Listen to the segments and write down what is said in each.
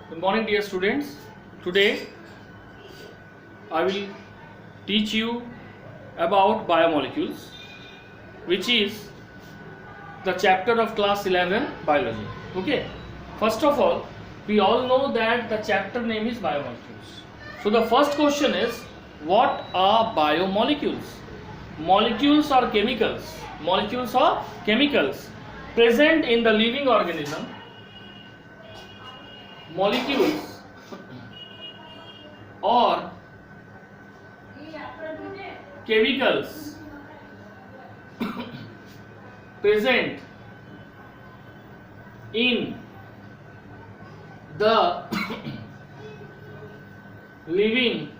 Good morning, dear students. Today I will teach you about biomolecules, which is the chapter of class 11 biology. Okay. First of all, we all know that the chapter name is biomolecules. So the first question is, what are biomolecules? Molecules are chemicals. Molecules are chemicals present in the living organism. Molecules or chemicals present in the living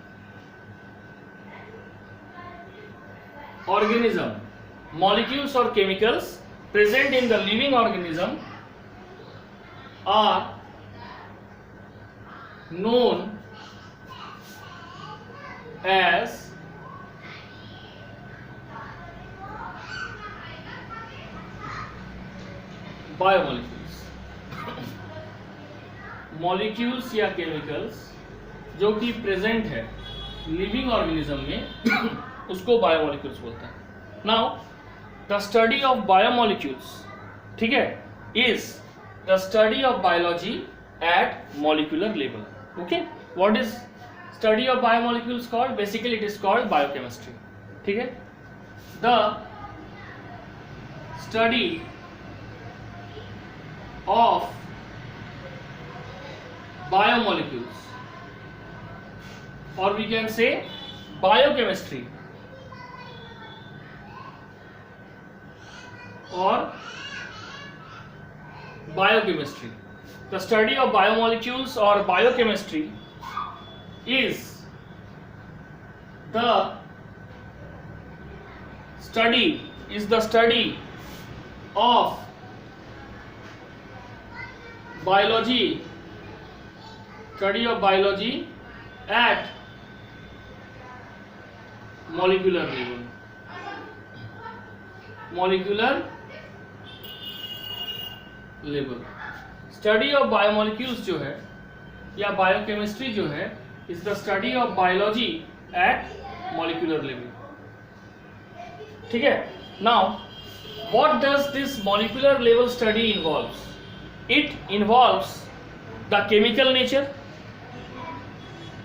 organism. Molecules or chemicals present in the living organism are known as biomolecules. Molecules या chemicals जो कि present है living organism में उसको biomolecules बोलते हैं. Now the study of biomolecules, ठीक है, is the study of biology eight molecular level. Okay, what is study of biomolecules called? Basically it is called biochemistry. ठीक है, the study of biomolecules, or we can say biochemistry, or biochemistry. The study of biomolecules or biochemistry is the study of biology at molecular level. Study of biomolecules जो है या biochemistry जो है is the study of biology eight molecular level. ठीक है, now what does this molecular level study involves? It involves the chemical nature,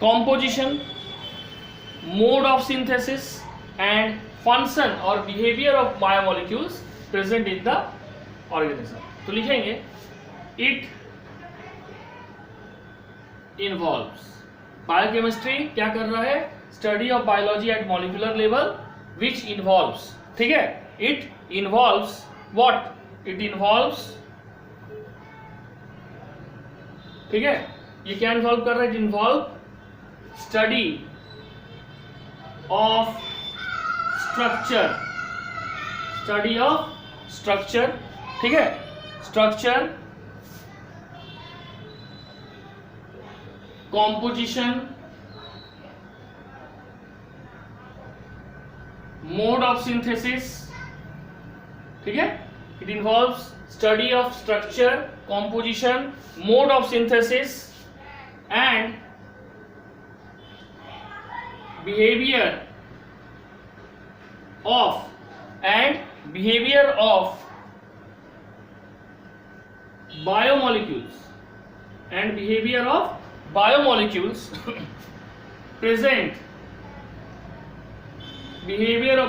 composition, mode of synthesis and function or behavior of biomolecules present in the organism. तो लिखेंगे it involves. Biochemistry क्या कर रहा है? Study of biology at molecular level which involves. ठीक है, it involves what? It involves, ठीक है, ये क्या इन्वॉल्व कर रहा है? इन्वॉल्व स्टडी ऑफ स्ट्रक्चर, ठीक है, structure, composition, mode of synthesis. ठीक है, it involves study of structure, composition, mode of synthesis and behavior of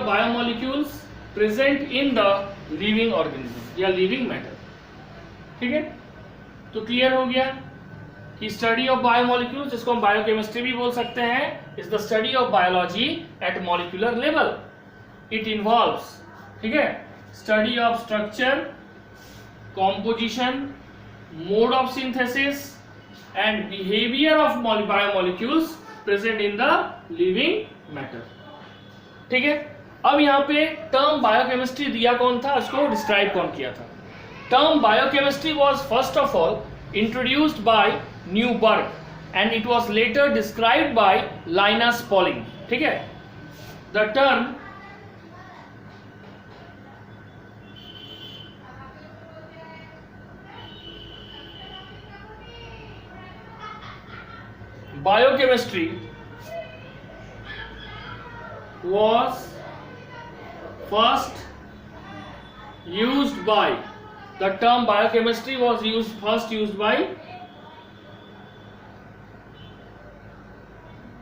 biomolecules present in the living organism या लिविंग मैटर. ठीक है, तो क्लियर हो गया कि स्टडी ऑफ बायोमोलिक्यूल्स, जिसको हम बायोकेमिस्ट्री भी बोल सकते हैं, is the study of biology eight molecular level. It involves, ठीक है, study of structure, composition, mode of synthesis and behaviour of biomolecules present in the living matter. ठीक है, अब यहाँ पे टर्म बायोकेमिस्ट्री दिया कौन था, उसको डिस्क्राइब कौन किया था? Term biochemistry was first of all introduced by Neuberg and it was later described by Linus Pauling. ठीक है, the biochemistry was first used by, the term biochemistry was first used by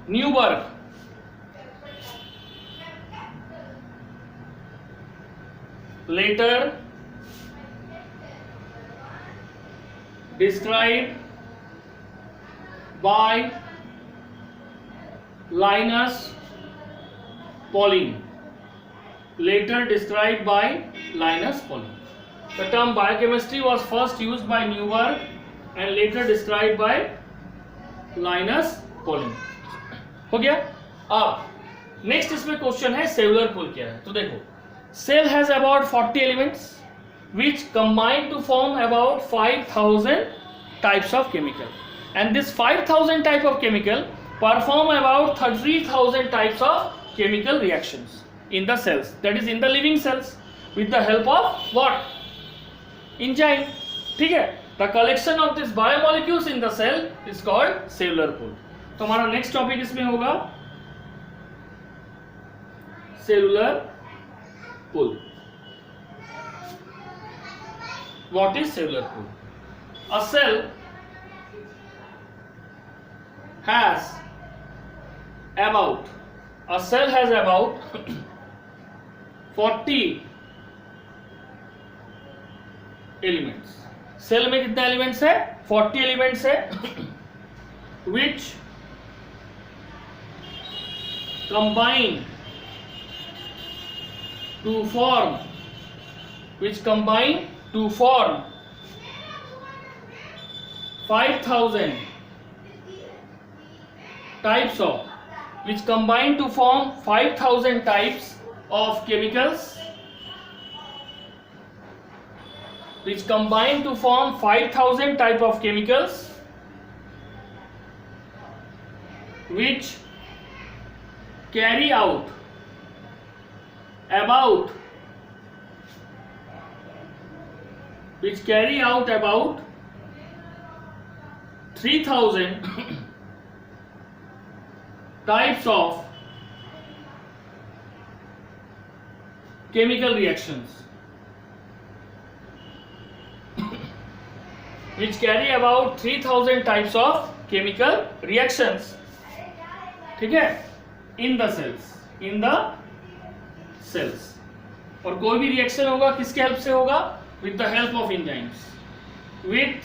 Newberg. Later described by Linus Pauling. Later described by Linus Pauling. The term biochemistry was first used by Newberg and later described by Linus Pauling. हो गया. अब next इसमें question है cellular pool क्या है. तो देखो, cell has about 40 elements which combine to form about 5000 types of chemical, and this 5000 type of chemical perform about 30,000 types of chemical reactions in the cells, that is in the living cells, with the help of what? Enzyme. ठीक है. The collection of these biomolecules in the cell is called cellular pool. तो हमारा next topic इसमें होगा cellular pool. What is cellular pool? A cell has about 40 elements. Cell में कितने elements है? 40 elements है, which combine to form 5000 types of, which combine to form 5000 types of chemicals, which combine to form 5000 type of chemicals, which carry out about 3000 types of chemical reactions, which carry about 3000 types of chemical reactions. ठीक है. In the cells. और कोई भी reaction होगा किसके help से होगा? With the help of enzymes. With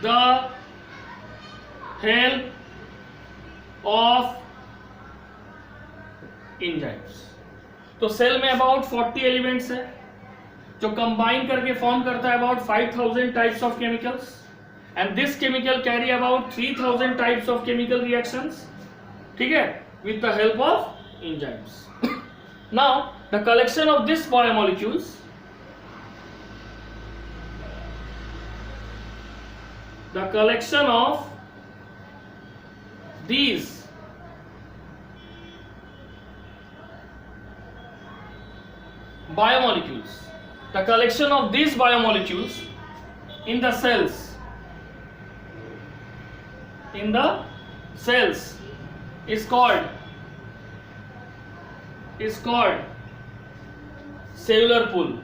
the help of enzymes. तो सेल में अबाउट 40 एलिमेंट्स है जो कंबाइन करके फॉर्म करता है about 5000 types of chemicals, and this chemical carry about 3000 types of chemical reactions. ठीक है. With the help of enzymes. Now the collection of these biomolecules, the collection of these biomolecules, the collection of these biomolecules in the cells, is called cellular pool.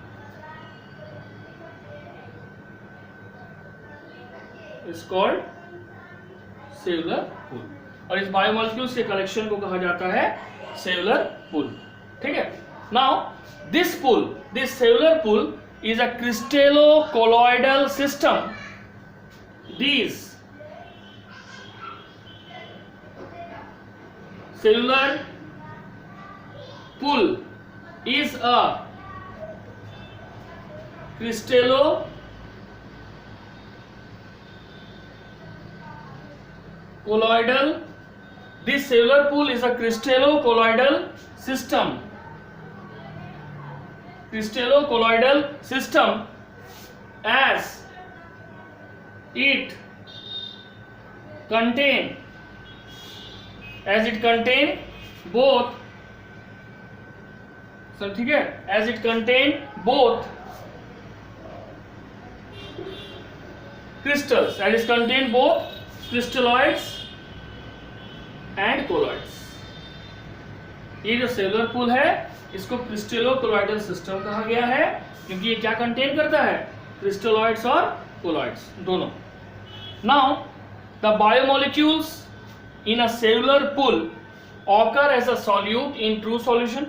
Is called cellular pool. और इस biomolecules के collection को कहा जाता है cellular pool. ठीक है. Now this cellular pool is a crystallo-colloidal system. These cellular pool is a crystallo-colloidal. This cellular pool is a crystallo-colloidal system. As it contain both, ठीक है, as it contain both crystals, that is contain both crystalloids and colloids. ये जो cellular pool है इसको क्रिस्टलो colloidal system कहा गया है, क्योंकि ये क्या कंटेन करता है, क्रिस्टलॉइड्स और कोलॉइड्स दोनों। Now the biomolecules in a cellular pool occur as a solute in true solution,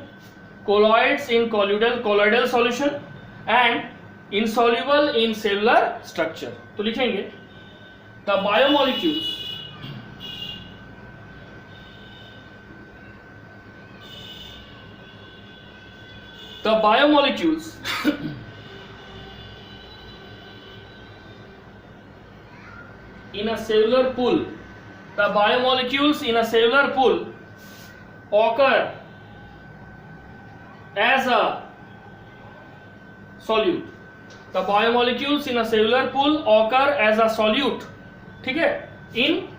colloids in colloidal solution and insoluble in cellular structure। तो लिखेंगे the biomolecules in a cellular pool, the biomolecules in a cellular pool occur as a solute। The biomolecules in a cellular pool occur as a solute, ठीक है, in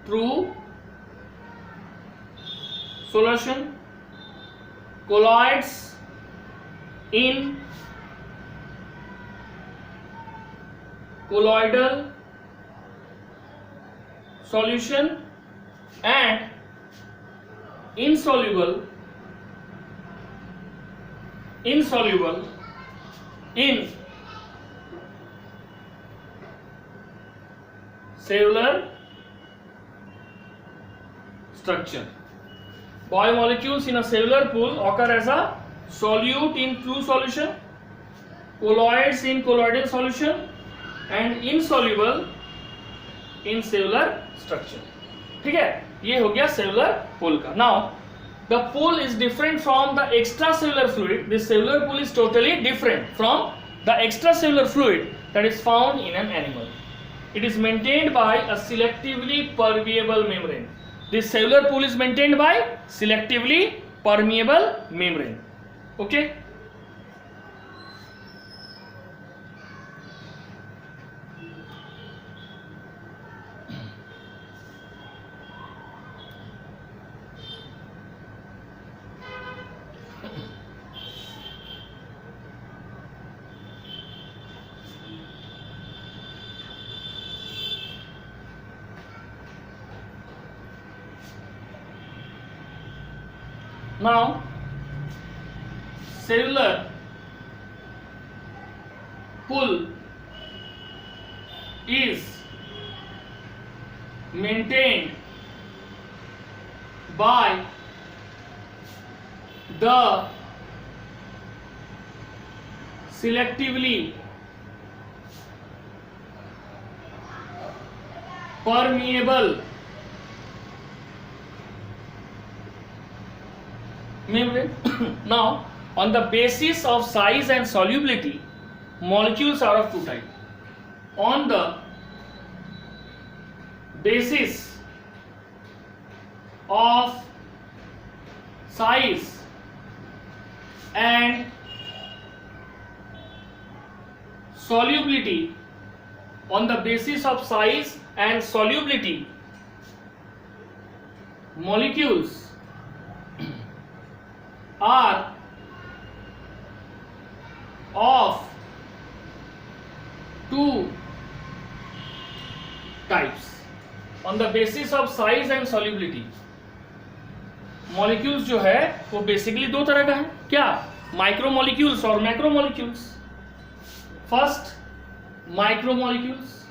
true solution, colloids in colloidal solution and insoluble in cellular structure। Biomolecules in a cellular pool occur as a solute in true solution, colloids in colloidal solution and insoluble in cellular structure। ठीक है, ये हो गया cellular pool का। Now the pool is different from the extracellular fluid। This cellular pool is totally different from the extracellular fluid that is found in an animal। It is maintained by a selectively permeable membrane। This cellular pool is maintained by selectively permeable membrane। Okay। Now cellular pool is maintained by the selectively permeable membrane। Now on the basis of size and solubility, molecules are of two types। On the basis of size and solubility, on the basis of size and solubility, molecules are of two types। On the basis of size and solubility, molecules जो है वो basically दो तरह का है। क्या, micromolecules और macromolecules. First micromolecules,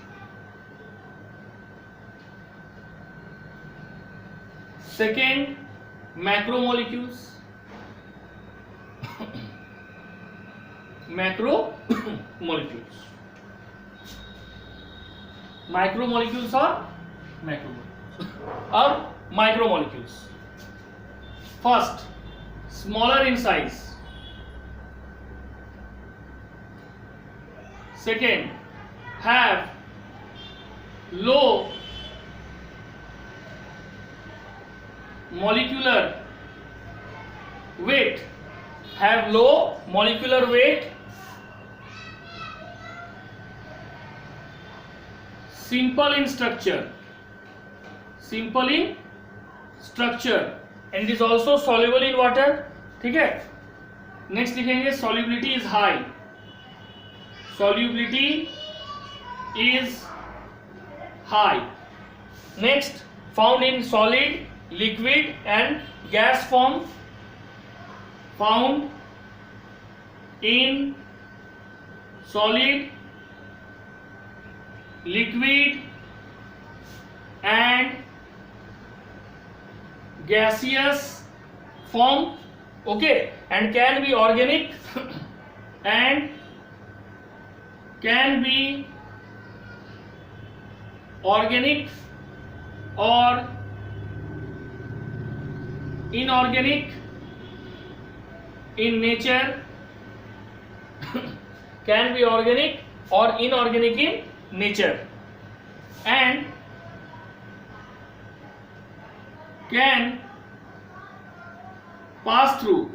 second macromolecules. Macromolecules, micromolecules और मैक्रोमोलिक्यूल्स। अब micromolecules, first smaller in size, second have low molecular weight, have low molecular weight, simple in structure, and it is also soluble in water। ठीक है, next लिखेंगे solubility is high, solubility is high. Next, found in solid, liquid and gas form. Found in solid, liquid and gaseous form. Okay, and can be organic and can be organic or inorganic in nature. Can be organic or inorganic in nature and can pass through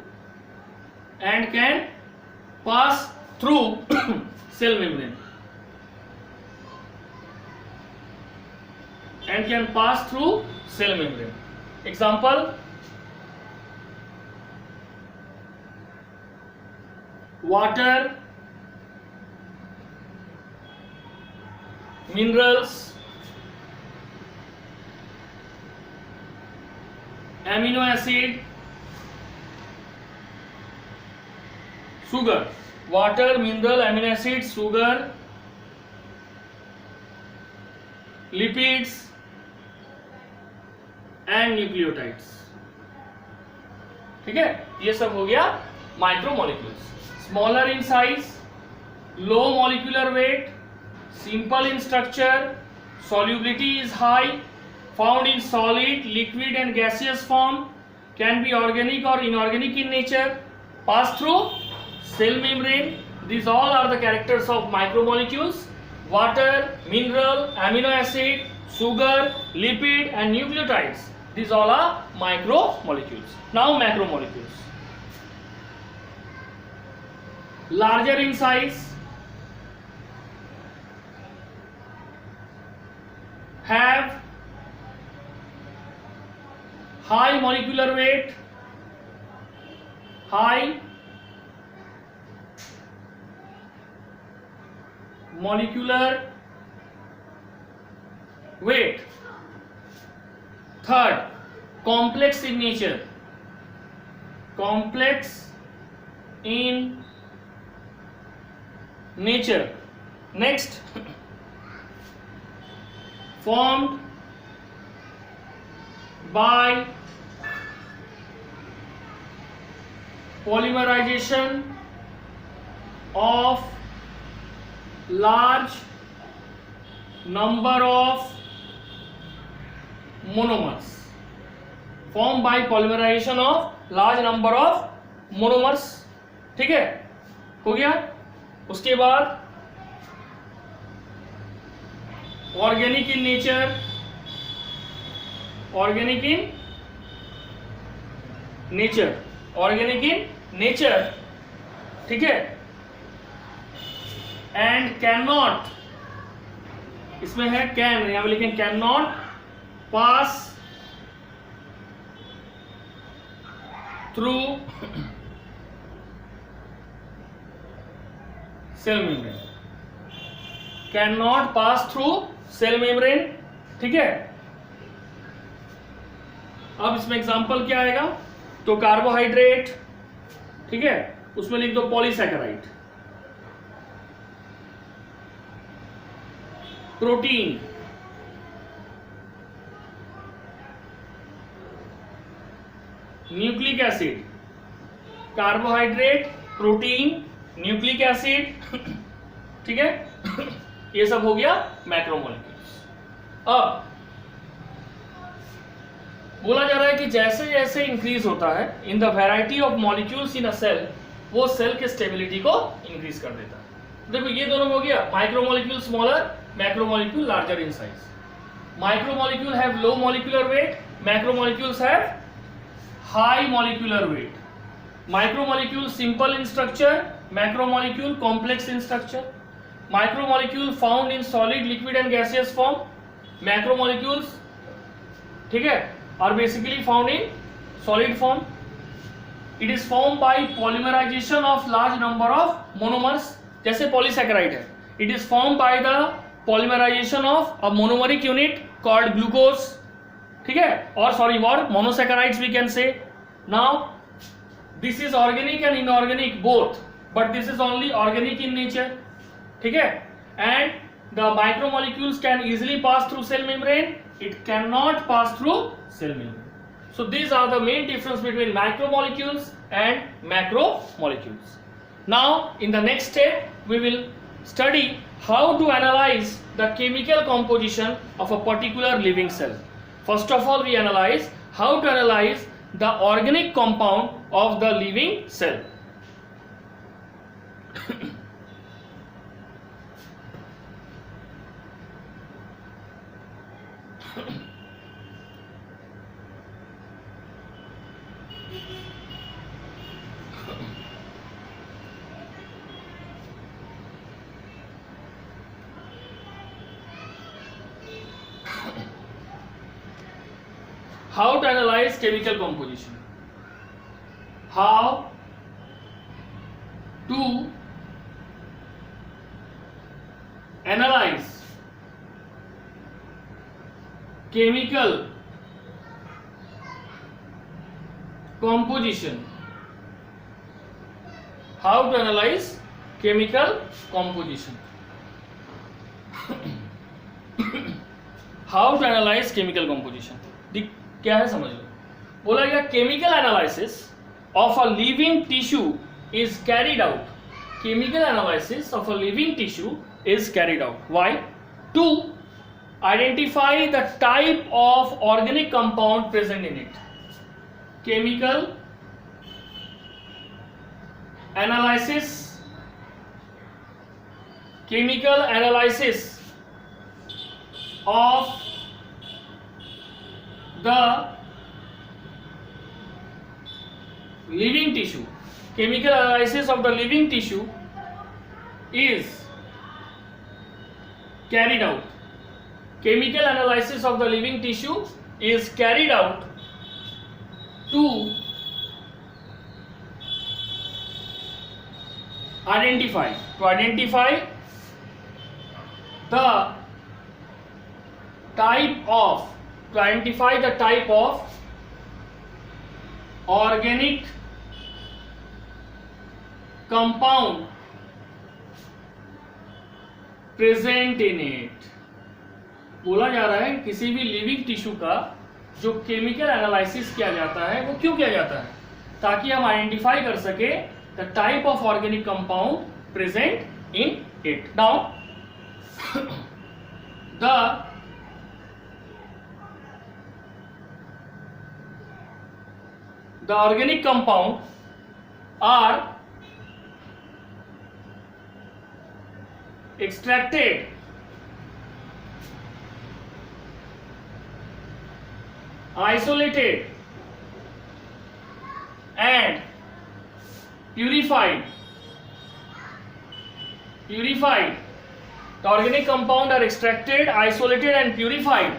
cell membrane and can pass through cell membrane. Example: water, minerals, amino acid, sugar. Water, mineral, amino acid, sugar, lipids and nucleotides. ठीक है, ये सब हो गया micromolecules. Smaller in size, low molecular wait, simple in structure, solubility is high, found in solid, liquid and gaseous form, can be organic or inorganic in nature, pass through cell membrane. These all are the characters of micromolecules. Water, mineral, amino acid, sugar, lipid and nucleotides. These all are micromolecules. Now macromolecules. Larger in size, have high molecular weight, high molecular weight. Third, complex in nature, complex in nature. Next, formed by polymerization of large number of monomers. Formed by polymerization of large number of monomers. ठीक है, हो गया. उसके बाद organic in nature, organic in nature, organic in nature. ठीक है, and can not, इसमें है कैन, यहां पे लिखें can not pass through cell membrane, can not pass through cell membrane. ठीक है, अब इसमें एग्जांपल क्या आएगा, तो कार्बोहाइड्रेट, ठीक है, उसमें लिख दो polysaccharide. Protein, nucleic acid, carbohydrate, protein, nucleic acid. ठीक है, ये सब हो गया मैक्रोमोलेक्यूल्स. अब बोला जा रहा है कि जैसे जैसे इंक्रीज होता है in the variety of molecules in a cell, वो सेल के स्टेबिलिटी को इंक्रीज कर देता है. देखो ये दोनों हो गया, micromolecule smaller, macromolecule larger in size. Micromolecule have low molecular weight, macromolecules have high molecular weight. Micromolecule simple in structure, macromolecule complex in structure. Micromolecule found in solid, liquid and gaseous form. Macromolecules, ठीक है, are basically found in solid form. It is formed by polymerization of large number of monomers. जैसे polysaccharide है, it is formed by the polymerization of a monomeric unit called glucose, ठीक है, or sorry, or monosaccharides we can say. Now this is organic and inorganic both, but this is only organic in nature, ठीक है, and the micromolecules can easily pass through cell membrane, it cannot pass through cell membrane. So these are the main difference between macromolecules and macromolecules. Now in the next step we will study how to analyze the chemical composition of a particular living cell. First of all, we analyze how to analyze the organic compound of the living cell. How to analyze chemical composition? How to analyze chemical composition? How to analyze chemical composition? How to analyze chemical composition? क्या है समझ लो. बोला गया chemical analysis of a living tissue is carried out. Chemical analysis of a living tissue is carried out. Why? To identify the type of organic compound present in it. Chemical analysis of the living tissue. Chemical analysis of the living tissue is carried out. Chemical analysis of the living tissue is carried out to identify the type of organic compound present in it. बोला जा रहा है किसी भी living tissue का जो chemical analysis किया जाता है वो क्यों किया जाता है? ताकि हम आइडेंटिफाई कर सके the type of organic compound present in it. Now the organic compound are extracted isolated and purified. The organic compound are extracted, isolated and purified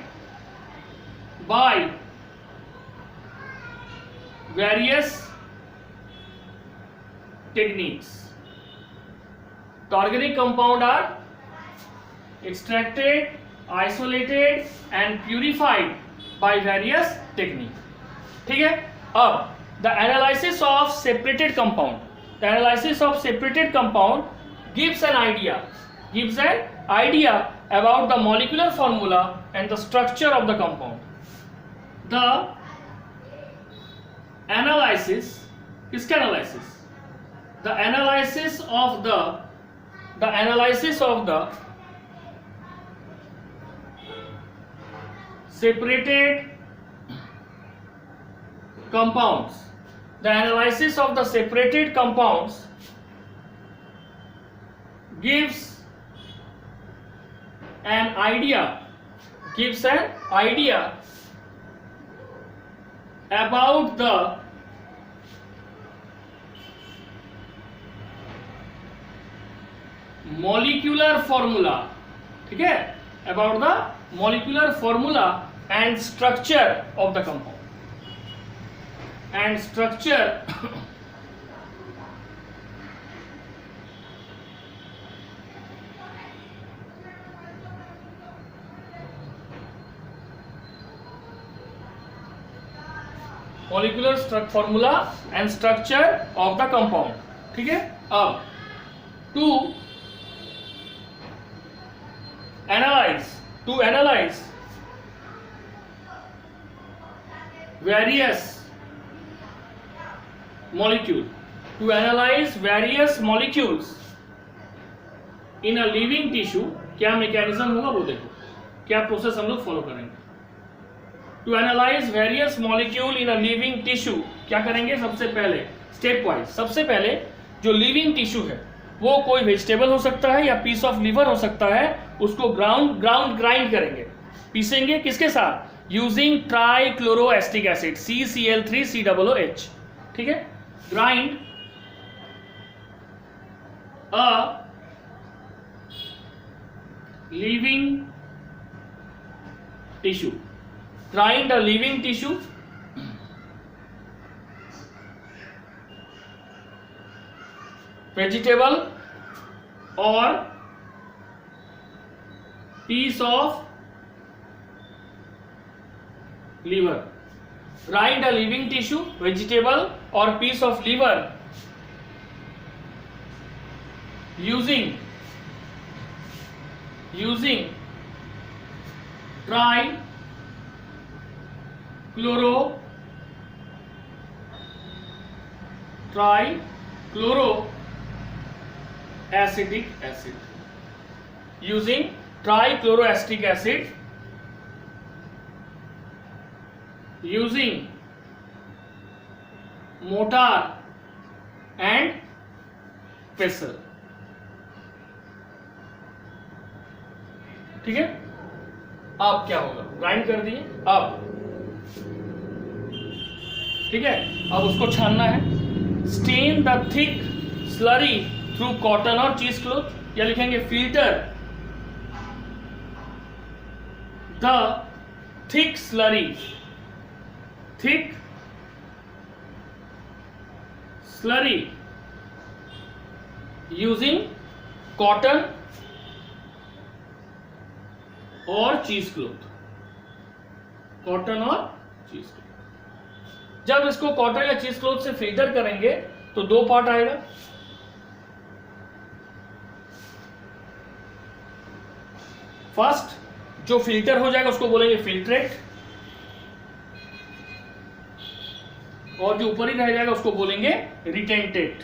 by various techniques. The organic compound are extracted, isolated and purified by various techniques. ठीक है. अब the analysis of separated compound. The analysis of separated compound gives an idea about the molecular formula and the structure of the compound. The analysis, किसका analysis? The analysis of the separated compounds. The analysis of the separated compounds gives an idea about the molecular formula. ठीक है, about the molecular formula and structure of the compound and structure molecular formula and structure of the compound, ठीक है। अब to analyse various molecules in a living tissue, क्या mechanism होगा वो देखो, क्या प्रोसेस हम लोग फॉलो करेंगे। To analyse various molecule in a living tissue, क्या करेंगे सबसे पहले स्टेप वाइज। सबसे पहले जो लिविंग टिश्यू है वो कोई वेजिटेबल हो सकता है या पीस ऑफ लिवर हो सकता है, उसको ग्राइंड करेंगे, पीसेंगे किसके साथ, यूजिंग ट्राइक्लोरोएसिटिक एसिड CCl3COOH, ठीक है। Grind a living tissue, grind a living tissue vegetable or piece of liver, grind a living tissue, vegetable or piece of liver using trichloroacetic acid, using trichloroacetic acid, using mortar and pestle, ठीक है। अब क्या होगा, grind कर दिए, अब ठीक है, अब उसको छानना है। Stand the thick slurry through cotton और चीज क्लॉथ, या लिखेंगे filter the thick slurry using cotton और चीज क्लॉथ, कॉटन और चीज क्लॉथ। जब इसको कॉटन या चीज क्लॉथ से फिल्टर करेंगे तो दो पार्ट आएगा, फर्स्ट जो फिल्टर हो जाएगा उसको बोलेंगे फिल्ट्रेट, और जो ऊपर ही रह जाएगा उसको बोलेंगे रिटेंटेट,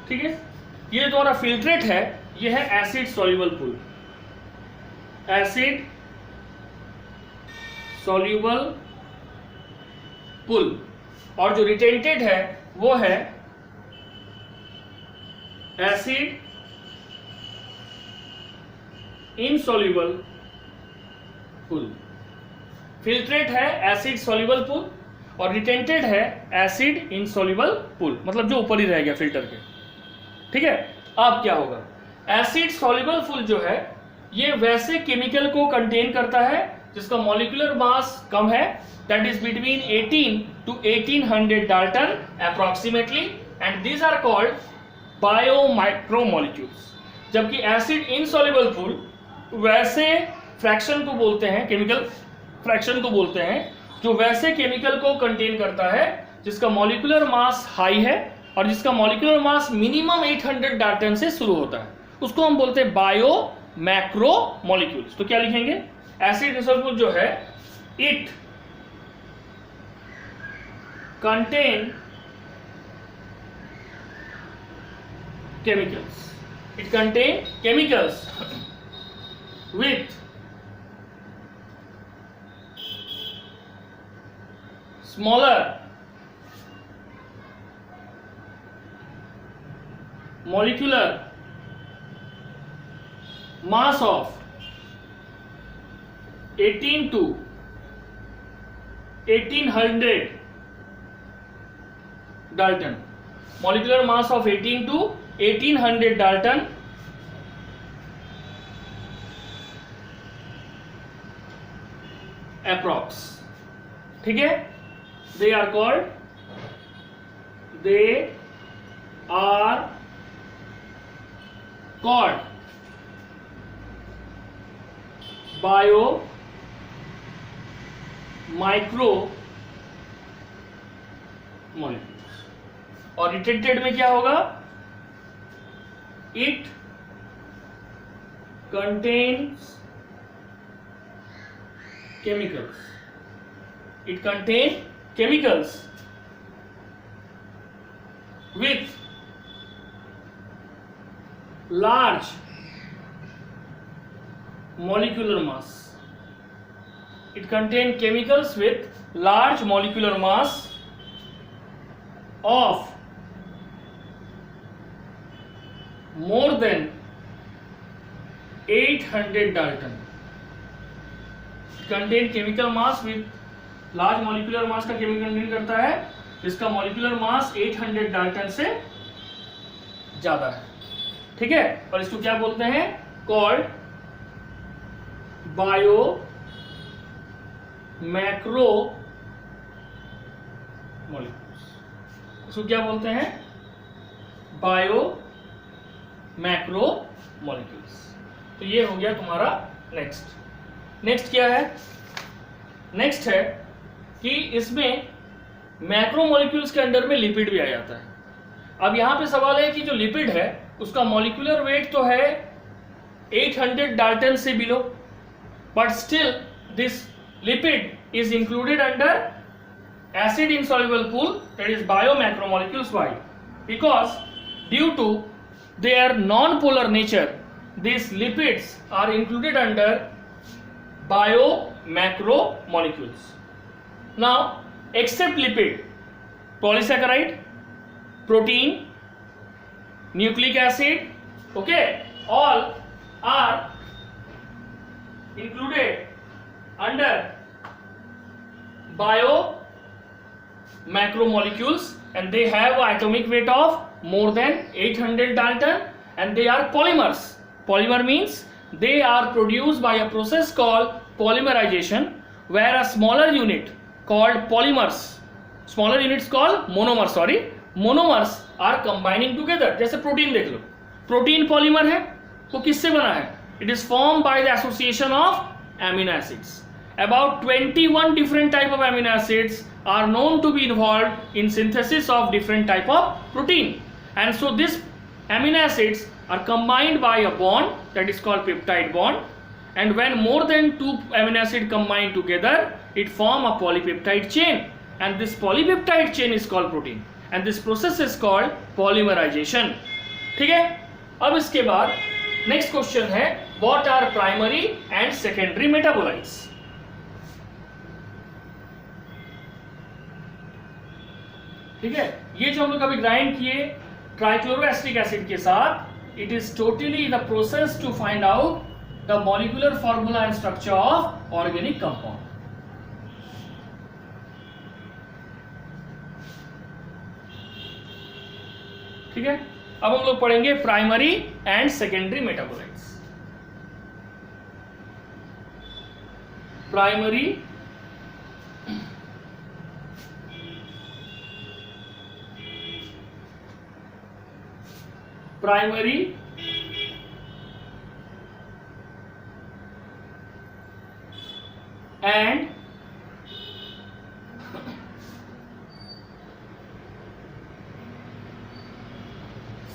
ठीक है। ये जो हमारा फिल्ट्रेट है ये है acid soluble pool, acid soluble pool, और जो रिटेंटेड है वो है एसिड इनसॉल्युबल पूल। फिल्ट्रेट है एसिड सॉल्युबल पूल और रिटेंटेड है एसिड इनसॉल्युबल पूल, मतलब जो ऊपर ही रह गया फिल्टर के, ठीक है। अब क्या होगा, एसिड सॉल्युबल पूल जो है ये वैसे केमिकल को कंटेन करता है जिसका मॉलिक्यूलर मास कम है, that is between 18 to 1800 dalton approximately, and these are called biomicromolecules. जबकि एसिड इनसॉल्युबल पूल वैसे फ्रैक्शन को बोलते हैं, केमिकल फ्रैक्शन को बोलते हैं, जो वैसे केमिकल को कंटेन करता है जिसका मॉलिक्यूलर मास हाई है और जिसका मॉलिक्यूलर मास मिनिमम 800 डाल्टन से शुरू होता है, उसको हम बोलते हैं बायो मैक्रो मॉलिक्यूल्स। तो क्या लिखेंगे, एसिड इनसॉल्युबल जो है it contain chemicals with smaller molecular mass of 18 to 1800 Dalton, molecular mass of 18 to 1800 Dalton approx, ठीक है। they are called micro molecules. और रिटेंटेड में क्या होगा? It contains chemicals, it contain chemicals with large molecular mass. It contains chemicals with large molecular mass of more than 800 Dalton. It contains chemical mass with large molecular mass का chemical contain करता है जिसका molecular mass 800 Dalton से ज्यादा है। ठीक है, और इसको क्या बोलते हैं? Called bio macro molecules. इसको क्या बोलते हैं? Bio macro molecules. तो ये हो गया तुम्हारा नेक्स्ट क्या है? नेक्स्ट है कि इसमें मैक्रो मॉलिक्यूल्स के अंडर में लिपिड भी आ जाता है। अब यहां पे सवाल है कि जो लिपिड है उसका मॉलिक्यूलर वेट तो है 800 डाल्टन से below, but still this lipid is included under acid insoluble pool, that is biomacromolecules. Why? Because due to their non-polar nature, these lipids are included under biomacromolecules. Now, except lipid, polysaccharide, protein, nucleic acid, okay, all are included under macromolecules, and they have an atomic weight of more than 800 Dalton, and they are polymers. Polymer means they are produced by a process called polymerization, where a smaller unit called polymers, smaller units called monomers are combining together. जैसे protein देख लो, protein polymer है, वो किससे बना है? It is formed by the association of amino acids. About 21 different type of amino acids are known to be involved in synthesis of different type of protein, and so these amino acids are combined by a bond that is called peptide bond, and when more than two amino acids combine together, it form a polypeptide chain, and this polypeptide chain is called protein, and this process is called polymerization. ठीक है, अब इसके बाद next question है, what are primary and secondary metabolites? ठीक है, ये जो हम लोग अभी ग्राइंड किए ट्राइक्लोरोएसिटिक एसिड के साथ, it is totally the process to find out the molecular formula and structure of organic compound. ठीक है, अब हम लोग पढ़ेंगे primary and secondary metabolites. Primary and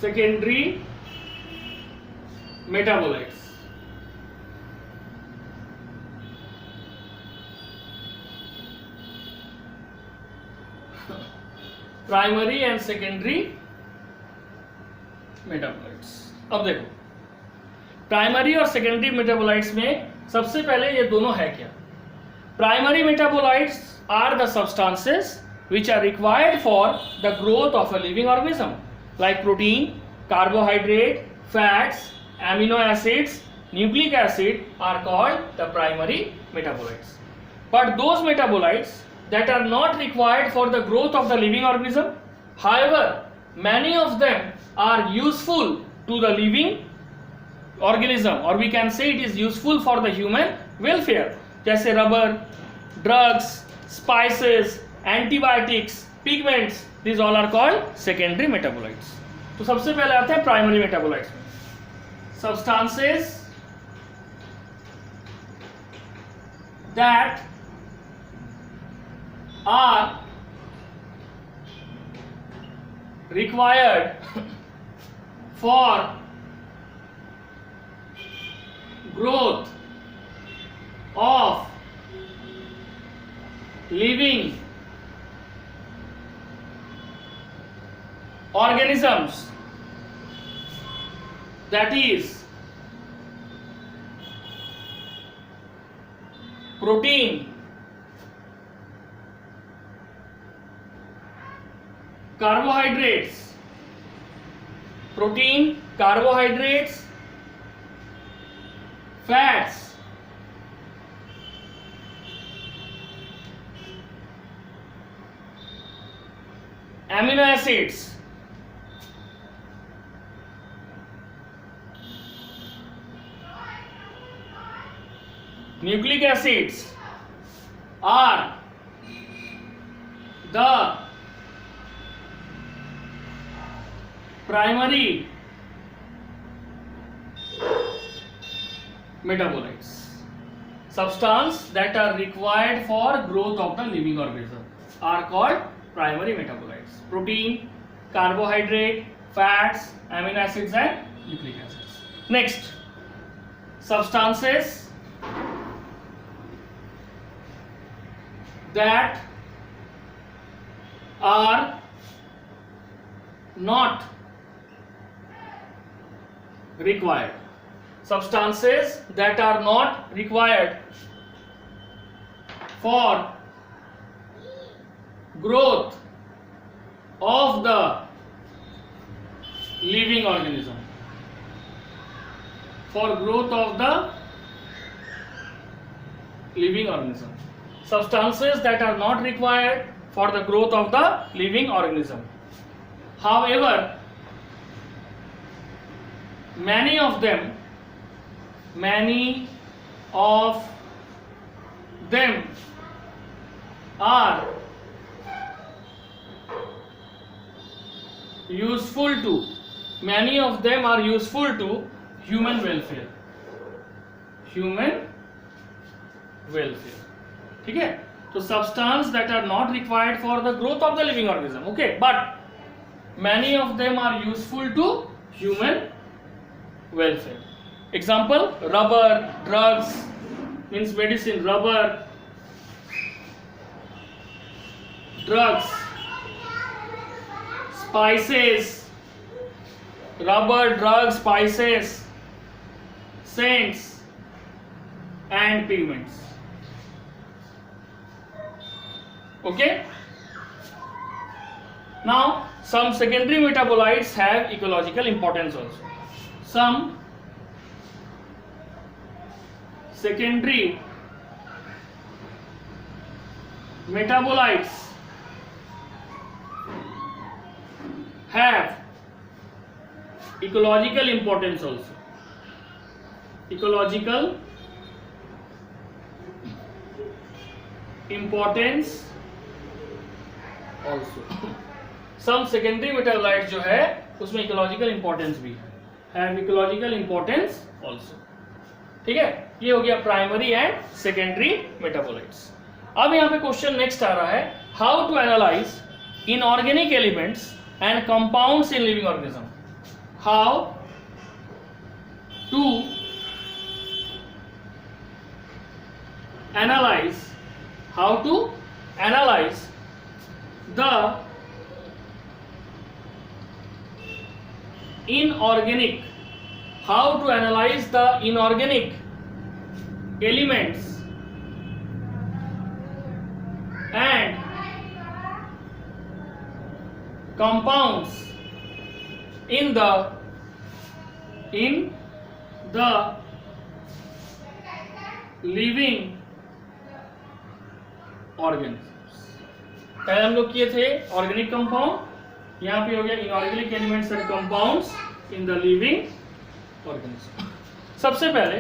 secondary metabolites. Primary and secondary metabolites. अब देखो, प्राइमरी और सेकेंडरी मेटाबोलाइट्स में सबसे पहले ये दोनों है क्या? Primary metabolites are the substances which are required for the growth of a living organism, like protein, carbohydrate, fats, amino acids, nucleic acid are called the primary metabolites. But those metabolites that are not required for the growth of the living organism, however, many of them are useful to the living organism, or we can say it is useful for the human welfare, जैसे rubber, drugs, spices, antibiotics, pigments, these all are called secondary metabolites. तो सबसे पहले आते हैं primary metabolites में, substances that are required for growth of living organisms, that is protein, carbohydrates, protein, carbohydrates, fats, amino acids, nucleic acids are the primary metabolites. Substances that are required for growth of the living organism are called primary metabolites. Protein, carbohydrate, fats, amino acids and nucleic acids. Next, substances that are not required. Substances that are not required for growth of the living organism. For growth of the living organism. Substances that are not required for the growth of the living organism. However, many of them are useful to human welfare. ठीक है, तो substance that are not required for the growth of the living organism, okay, but many of them are useful to human welfare. Example, rubber, drugs, means medicine, rubber, drugs, spices, rubber, drugs, spices, scents and pigments. Okay. Now, some secondary metabolites have ecological importance also. Some secondary metabolites have ecological importance also. Ecological importance also. Some secondary metabolites जो है उसमें ecological importance भी है, have ecological importance also. ठीक है, ये हो गया प्राइमरी एंड सेकेंडरी मेटाबोलाइट्स. अब यहाँ पे क्वेश्चन नेक्स्ट आ रहा है, how to analyse inorganic elements and compounds in living organism. How to analyse the inorganic, how to analyze the inorganic elements and compounds in the living organisms. पहले हम लोग किए थे ऑर्गेनिक कंपाउंड, यहाँ पे हो गया inorganic elements and compounds in the living organism. सबसे पहले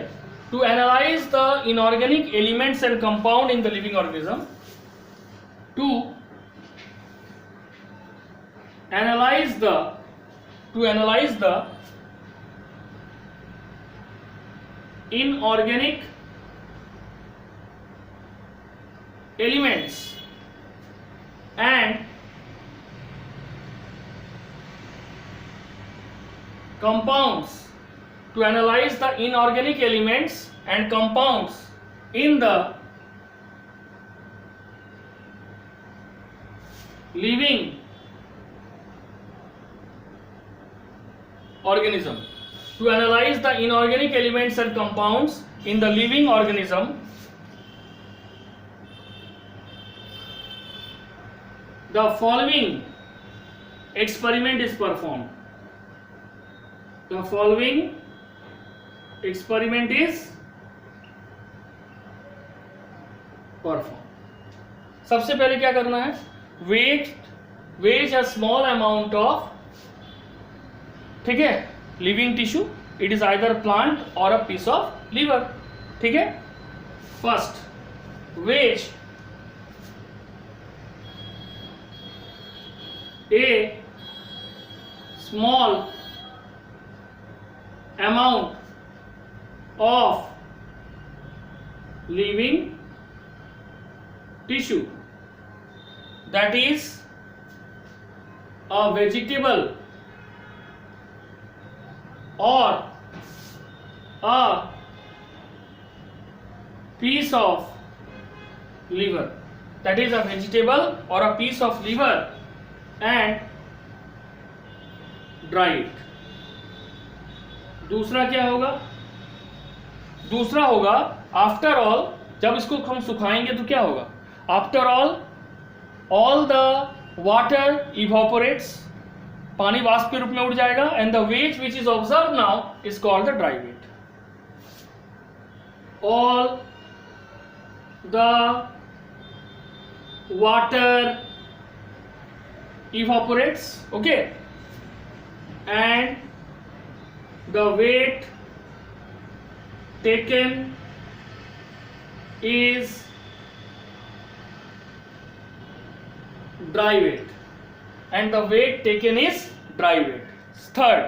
to analyse the inorganic elements and compound in the living organism, to analyse the inorganic elements and compounds to analyze the inorganic elements and compounds in the living organism. To analyze the inorganic elements and compounds in the living organism, the following experiment is performed. The following experiment is performed. सबसे पहले क्या करना है? Weigh a small amount of, ठीक है, living tissue. It is either plant or a piece of liver. ठीक है. First, weigh a small amount of living tissue, that is a vegetable or a piece of liver, that is a vegetable or a piece of liver, and dry it. दूसरा क्या होगा? दूसरा होगा after all, जब इसको हम सुखाएंगे तो क्या होगा? After all the water evaporates, पानी वाष्प के रूप में उड़ जाएगा, and the weight which is observe now is called the dry weight. All the water evaporates, okay, and the weight taken is dry weight, and the weight taken is dry weight. Third,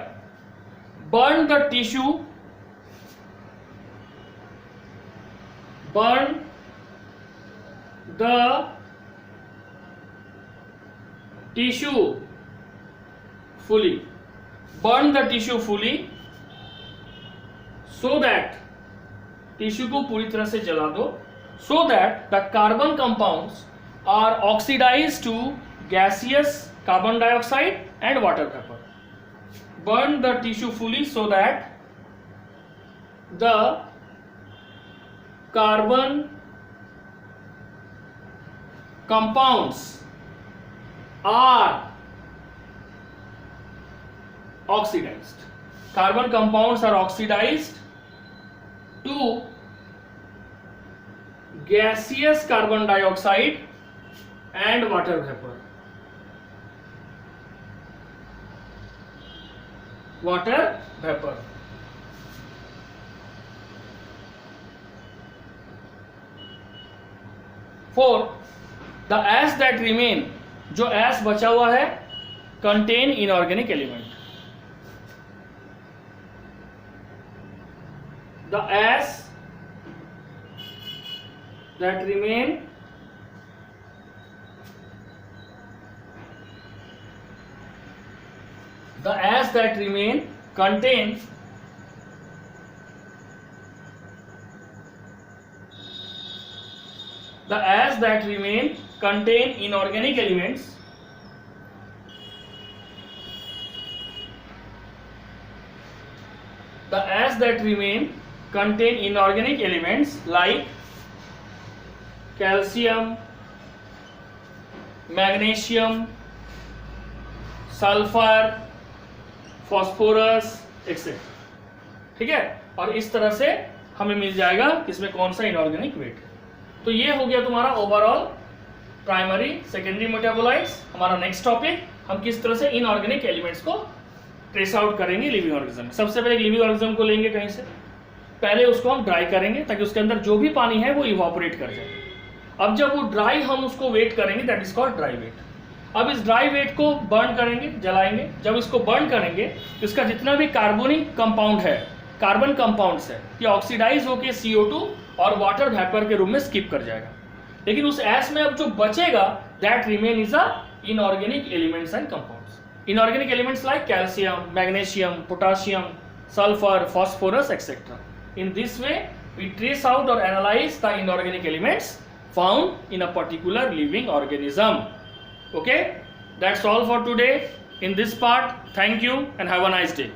burn the tissue, burn the tissue fully, burn the tissue fully, so that tissue को पूरी तरह से जला दो, so that the carbon compounds are oxidized to gaseous carbon dioxide and water vapor. Burn the tissue fully so that the carbon compounds are oxidized. Carbon compounds are oxidized to gaseous carbon dioxide and water vapor. Water vapor. Four, the ash that remain, जो ash बचा हुआ है, contain inorganic element. The ash that remain contain inorganic elements. The ash that remain contain inorganic elements like calcium, magnesium, sulfur, phosphorus etc. ठीक है, और इस तरह से हमें मिल जाएगा इसमें कौन सा इनऑर्गेनिक वेट है. तो ये हो गया तुम्हारा ओवरऑल प्राइमरी सेकेंडरी मेटाबोलाइट्स. हमारा नेक्स्ट टॉपिक, हम किस तरह से इनऑर्गेनिक एलिमेंट्स को ट्रेस आउट करेंगे लिविंग ऑर्गेनिज्म. सबसे पहले लिविंग ऑर्गेनिज्म को लेंगे कहीं से, पहले उसको हम ड्राई करेंगे ताकि उसके अंदर जो भी पानी है वो इवापोरेट कर जाए. अब जब वो ड्राई, हम उसको वेट करेंगे, that is called dry weight. अब इस ड्राई वेट को बर्न करेंगे, जलाएंगे. जब इसको बर्न करेंगे तो इसका जितना भी कार्बोनिक कंपाउंड है, कार्बन कंपाउंड्स है, ये ऑक्सीडाइज होकर CO2 और वाटर वेपर के रूप में स्किप कर जाएगा. लेकिन उस एस में अब जो बचेगा that remain is a inorganic elements and compounds. Inorganic elements like calcium, magnesium, potassium, sulfur, phosphorus, etc. In this way, we trace out or analyze the inorganic elements found in a particular living organism. Okay, that's all for today in this part. Thank you and have a nice day.